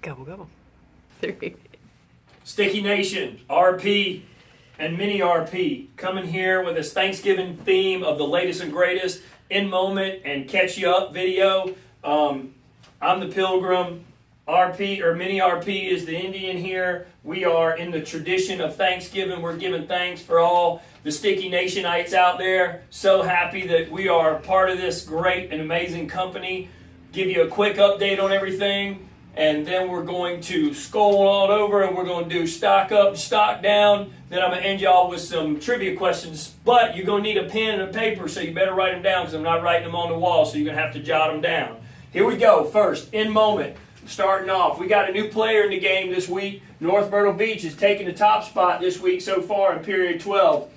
Gobble, gobble. 3. Sticky Nation, RP, and Mini RP coming here with this Thanksgiving theme of the latest and greatest in moment and catch you up video. I'm the Pilgrim. RP or Mini RP is the Indian here. We are in the tradition of Thanksgiving. We're giving thanks for all the Sticky Nationites out there. So happy that we are part of this great and amazing company. Give you a quick update on everything, and then we're going to scroll on over and we're going to do stock up and stock down. Then I'm going to end y'all with some trivia questions, but you're going to need a pen and a paper, so you better write them down because I'm not writing them on the wall, so you're going to have to jot them down. Here we go. First, in moment. Starting off, we got a new player in the game this week. North Myrtle Beach is taking the top spot this week so far in period 12.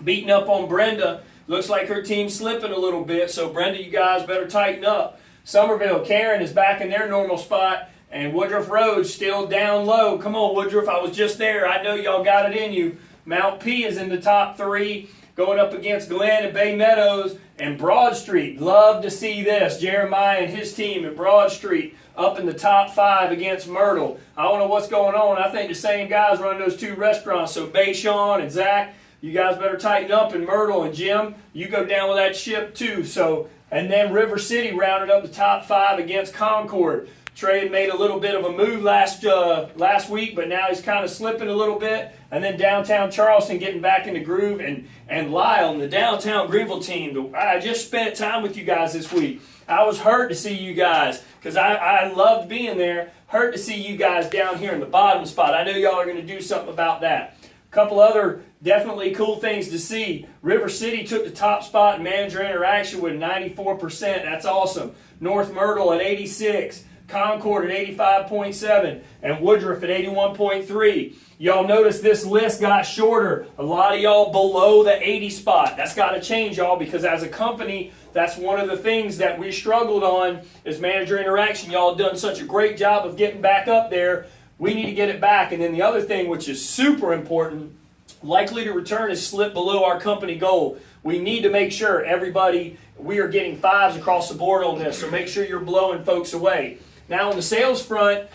Beating up on Brenda. Looks like her team's slipping a little bit, so Brenda, you guys better tighten up. Somerville, Karen is back in their normal spot, and Woodruff Road still down low. Come on, Woodruff, I was just there. I know y'all got it in you. Mount P is in the top 3, going up against Glen and Bay Meadows and Broad Street. Love to see this. Jeremiah and his team at Broad Street up in the top 5 against Myrtle. I don't know what's going on. I think the same guys run those 2 restaurants. So Bayshawn and Zach, you guys better tighten up. And Myrtle and Jim, you go down with that ship too. And then River City rounded up the top 5 against Concord. Trey had made a little bit of a move last week, but now he's kind of slipping a little bit. And then downtown Charleston getting back in the groove. And Lyle and the downtown Greenville team. I just spent time with you guys this week. I was hurt to see you guys because I loved being there. Hurt to see you guys down here in the bottom spot. I know y'all are going to do something about that. A couple other definitely cool things to see. River City took the top spot in manager interaction with 94%. That's awesome. North Myrtle at 86. Concord at 85.7. And Woodruff at 81.3. Y'all notice this list got shorter. A lot of y'all below the 80 spot. That's got to change, y'all, because as a company, that's one of the things that we struggled on is manager interaction. Y'all have done such a great job of getting back up there. We need to get it back. And then the other thing, which is super important, likely to return is slipped below our company goal. We need to make sure everybody, we are getting 5s across the board on this, so make sure you're blowing folks away. Now on the sales front,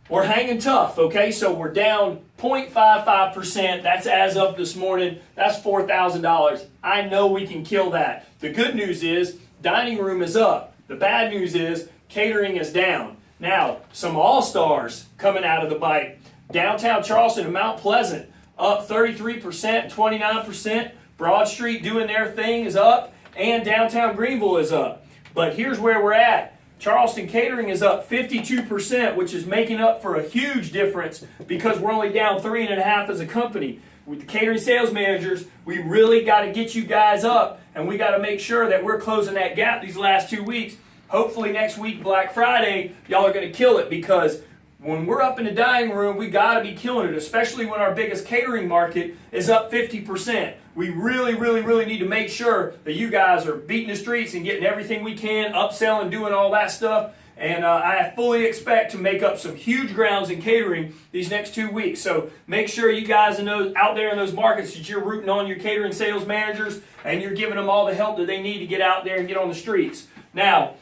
we're hanging tough, okay? So we're down 0.55%. That's as of this morning. That's $4,000. I know we can kill that. The good news is dining room is up. The bad news is catering is down. Now, some all-stars coming out of the bite. Downtown Charleston and Mount Pleasant up 33%, 29%. Broad Street doing their thing is up, and downtown Greenville is up. But here's where we're at. Charleston Catering is up 52%, which is making up for a huge difference because we're only down 3.5 as a company. With the catering sales managers, we really got to get you guys up, and we got to make sure that we're closing that gap these last 2 weeks. Hopefully next week, Black Friday, y'all are going to kill it because when we're up in the dining room, we got to be killing it, especially when our biggest catering market is up 50%. We really, really, really need to make sure that you guys are beating the streets and getting everything we can, upselling, doing all that stuff. And I fully expect to make up some huge grounds in catering these next 2 weeks. So make sure you guys out there in those markets that you're rooting on your catering sales managers and you're giving them all the help that they need to get out there and get on the streets. Now,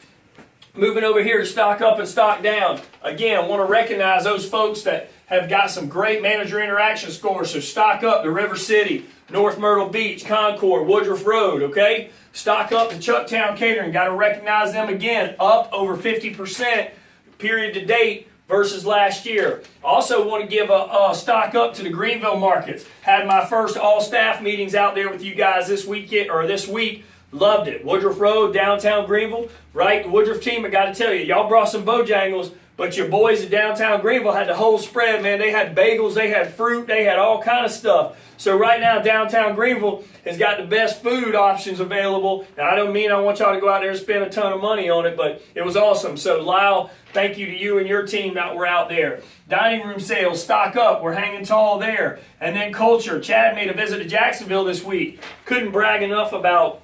moving over here to stock up and stock down. Again, I want to recognize those folks that have got some great manager interaction scores. So stock up to River City, North Myrtle Beach, Concord, Woodruff Road, okay? Stock up to Chucktown Catering. Got to recognize them again, up over 50% period to date versus last year. Also want to give a stock up to the Greenville markets. Had my first all-staff meetings out there with you guys this week. Loved it. Woodruff Road, downtown Greenville, right? The Woodruff team, I got to tell you, y'all brought some Bojangles, but your boys at downtown Greenville had the whole spread, man. They had bagels, they had fruit, they had all kind of stuff. So right now, downtown Greenville has got the best food options available. Now, I don't mean I want y'all to go out there and spend a ton of money on it, but it was awesome. So, Lyle, thank you to you and your team that were out there. Dining room sales, stock up. We're hanging tall there. And then culture. Chad made a visit to Jacksonville this week. Couldn't brag enough about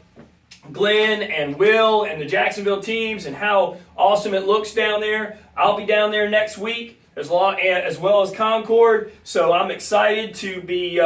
Glenn and Will and the Jacksonville teams and how awesome it looks down there. I'll be down there next week as well as Concord, so I'm excited to be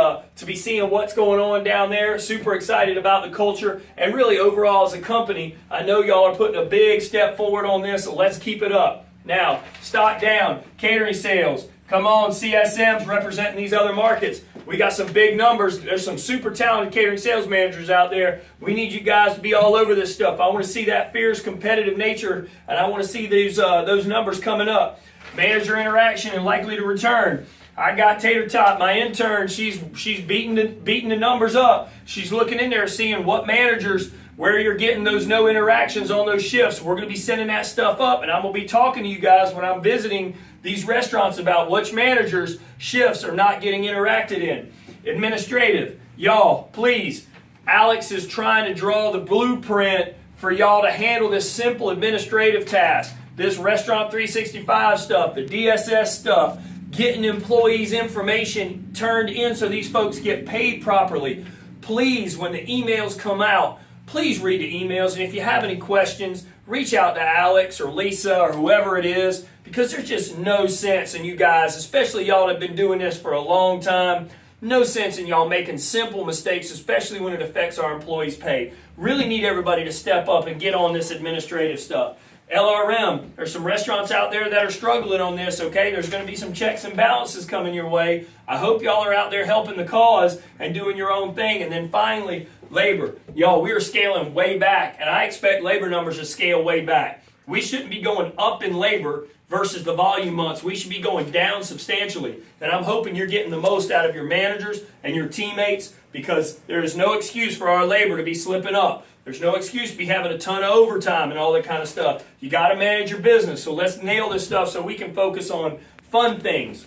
seeing what's going on down there. Super excited about the culture and really overall as a company. I know y'all are putting a big step forward on this, so let's keep it up. Now, stock down, catering sales. Come on, CSMs representing these other markets. We got some big numbers. There's some super talented catering sales managers out there. We need you guys to be all over this stuff. I want to see that fierce competitive nature, and I want to see those numbers coming up. Manager interaction and likely to return. I got Tater Tot, my intern. She's beating the numbers up. She's looking in there, seeing what managers, where you're getting those no interactions on those shifts. We're going to be sending that stuff up, and I'm going to be talking to you guys when I'm visiting these restaurants about which managers' shifts are not getting interacted in. Administrative, y'all, please. Alex is trying to draw the blueprint for y'all to handle this simple administrative task. This Restaurant 365 stuff, the DSS stuff, getting employees' information turned in so these folks get paid properly. Please, when the emails come out, please read the emails. And if you have any questions, reach out to Alex or Lisa or whoever it is, because there's just no sense in you guys, especially y'all that have been doing this for a long time, no sense in y'all making simple mistakes, especially when it affects our employees' pay. Really need everybody to step up and get on this administrative stuff. LRM, there's some restaurants out there that are struggling on this, okay? There's going to be some checks and balances coming your way. I hope y'all are out there helping the cause and doing your own thing. And then finally, labor. Y'all, we are scaling way back, and I expect labor numbers to scale way back. We shouldn't be going up in labor versus the volume months. We should be going down substantially. And I'm hoping you're getting the most out of your managers and your teammates, because there is no excuse for our labor to be slipping up. There's no excuse to be having a ton of overtime and all that kind of stuff. You got to manage your business. So let's nail this stuff so we can focus on fun things.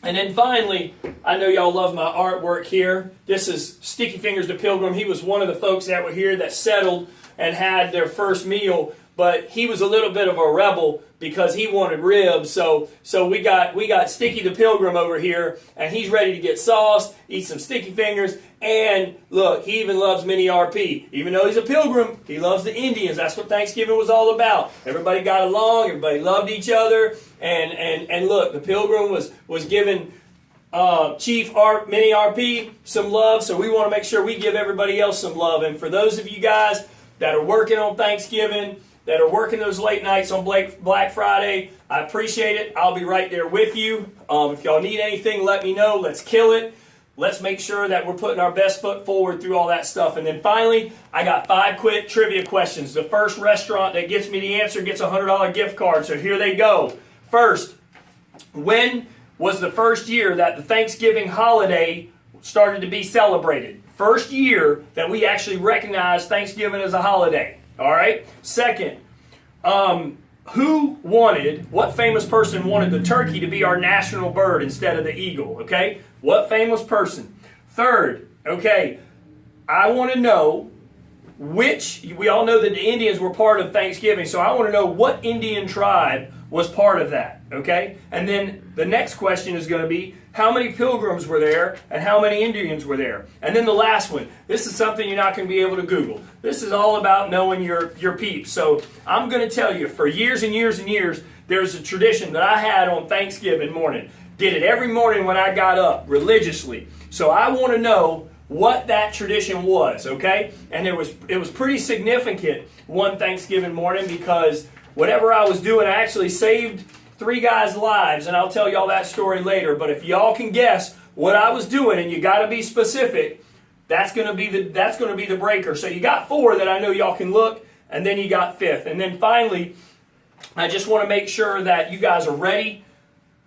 And then finally, I know y'all love my artwork here. This is Sticky Fingers the Pilgrim. He was one of the folks that were here that settled and had their first meal, but he was a little bit of a rebel because he wanted ribs. So we got Sticky the Pilgrim over here, and he's ready to get sauced, eat some Sticky Fingers, and look, he even loves Mini RP. Even though he's a pilgrim, he loves the Indians. That's what Thanksgiving was all about. Everybody got along, everybody loved each other, and look, the Pilgrim was giving Chief Mini RP some love, so we want to make sure we give everybody else some love. And for those of you guys that are working on Thanksgiving, that are working those late nights on Black Friday, I appreciate it. I'll be right there with you. If y'all need anything, let me know. Let's kill it. Let's make sure that we're putting our best foot forward through all that stuff. And then finally, I got 5 quick trivia questions. The first restaurant that gets me the answer gets a $100 gift card. So here they go. First, when was the first year that the Thanksgiving holiday started to be celebrated? First year that we actually recognized Thanksgiving as a holiday. All right. Second, what famous person wanted the turkey to be our national bird instead of the eagle? Okay. What famous person? Third, okay, I want to know we all know that the Indians were part of Thanksgiving, so I want to know what Indian tribe was part of that, okay? And then the next question is going to be, how many pilgrims were there and how many Indians were there? And then the last one, this is something you're not going to be able to Google. This is all about knowing your peeps. So I'm going to tell you, for years and years and years, there's a tradition that I had on Thanksgiving morning. Did it every morning when I got up, religiously. So I want to know what that tradition was, okay? And it was pretty significant one Thanksgiving morning, because whatever I was doing, I actually saved 3 guys' lives, and I'll tell y'all that story later. But if y'all can guess what I was doing, and you got to be specific, that's going to be the breaker. So you got 4 that I know y'all can look, and then you got 5th. And then finally, I just want to make sure that you guys are ready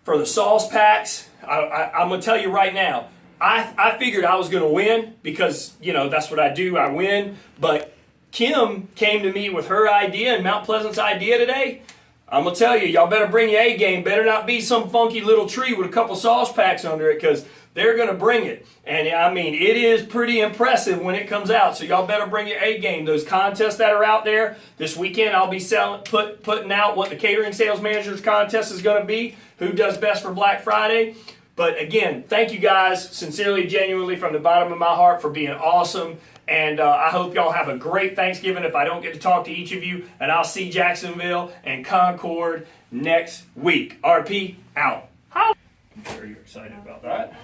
for the sauce packs. I'm going to tell you right now, I figured I was going to win because, that's what I do. I win. But Kim came to me with her idea and Mount Pleasant's idea today. I'm going to tell you, y'all better bring your A game. Better not be some funky little tree with a couple sauce packs under it, because they're going to bring it. And I mean, it is pretty impressive when it comes out. So y'all better bring your A game. Those contests that are out there this weekend, I'll be putting out what the catering sales managers contest is going to be. Who does best for Black Friday? But again, thank you guys sincerely, genuinely, from the bottom of my heart for being awesome. And I hope y'all have a great Thanksgiving if I don't get to talk to each of you. And I'll see Jacksonville and Concord next week. RP out. I'm sure you're excited about that.